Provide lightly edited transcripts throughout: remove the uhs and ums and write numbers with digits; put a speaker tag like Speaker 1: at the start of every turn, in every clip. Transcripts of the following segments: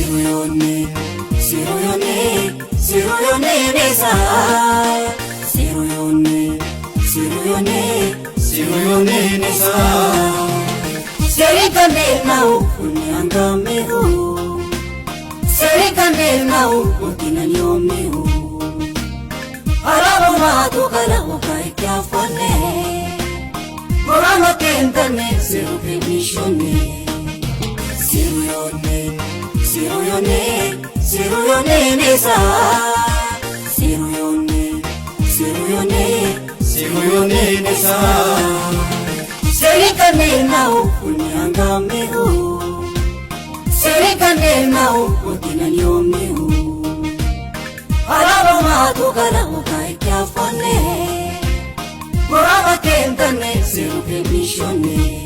Speaker 1: Siruyone, Siruyone, Siruyone Nesa. Siruyone, Siruyone, Siruyone Nesa. Serikane nau unyangamehu. Serikane nau utinanyomehu. Arabo matu kalabu kaikya fone. Morano tentane siruke mishone. Siruyone, Siruyone, Siruyone Nesa. Siruyone, Siruyone, Siruyone Nesa. Serikane nau unyangamehu. Serikane nau utinanyomehu. Arabo matu kalabu kaikya fone. Morano tentane siruke mishone.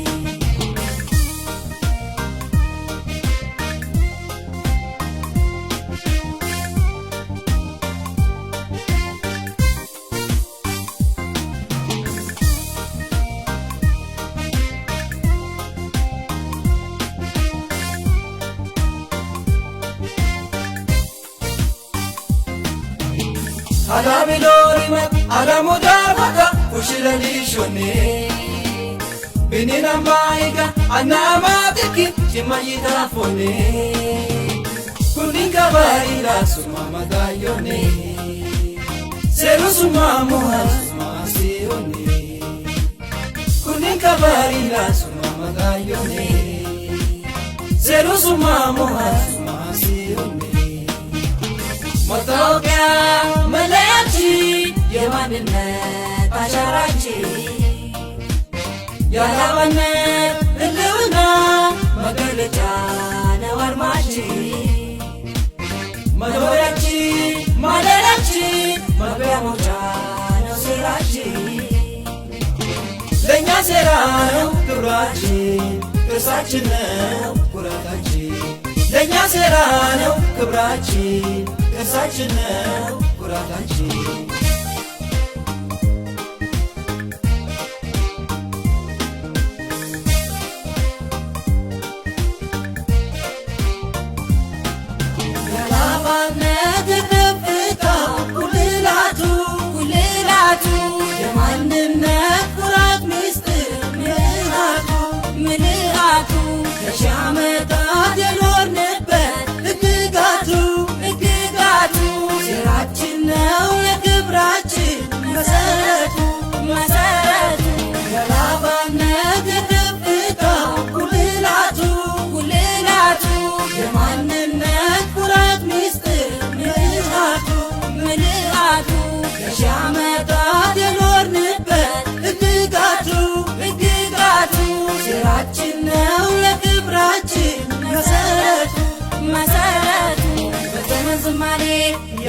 Speaker 2: Adami lorimat, adamu darbaka, ushilali shone. Binina maiga, anamatiki, chimayita fone. Kuninka barila suma madayone. Seru suma muha suma sione. Kuninka barila suma madayone. Seru suma muha suma sione. Matokya malachi yemannet asharachi yalabanet iluna magalecha nawarmachi madarachi mabemocha no sirachi lenya serano kurachi kesachne kuratachi lenya serano kurachi kesachne kuratachi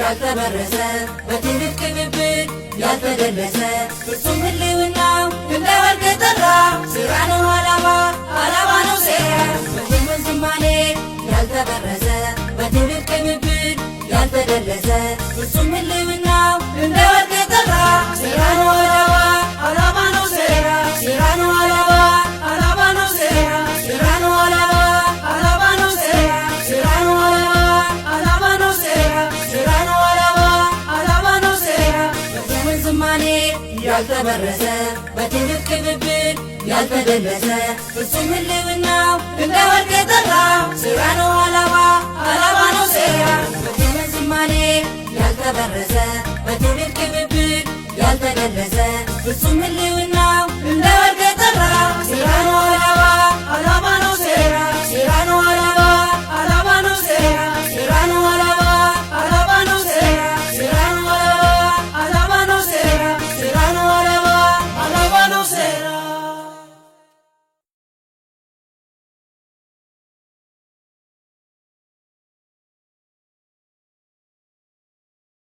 Speaker 2: ያልተበረዘ በትውልድ ቅብብል ያልተደለዘ ፍጹም ህልውናው እንደ ወርቅ ጠራ። ስራ ነው ዓላማ፣ ዓላማ ነው ሴራ። በዘመን ዝማኔ ያልተበረዘ በትውልድ ቅብብል ያልተደለዘ ፍጹም ህልውናው እንደ ወርቅ ጠራ። ስራ ነው ዓላማ፣ ዓላማ ነው ሴራ። ስራ ነው ዓላማ፣ ዓላማ ነው ሴራ። ስራ ነው ዓላማ፣ ዓላማ ነው ሴራ። ስራ ነው ዓላማ፣ ዓላማ ነው ሴራ። ስራ ነው ዝማኔ ያልተበረዘ በትውልድ ቅብብል ያልተደለዘ ፍጹም ህልውናው እንደ ወርቅ ጠራ። ስራ ነው ዓላማ፣ ዓላማ ነው ሴራ። በዘመን ዝማኔ ያልተበረዘ በትውልድ ቅብብል ያልተደለዘ ፍጹም ህልውናው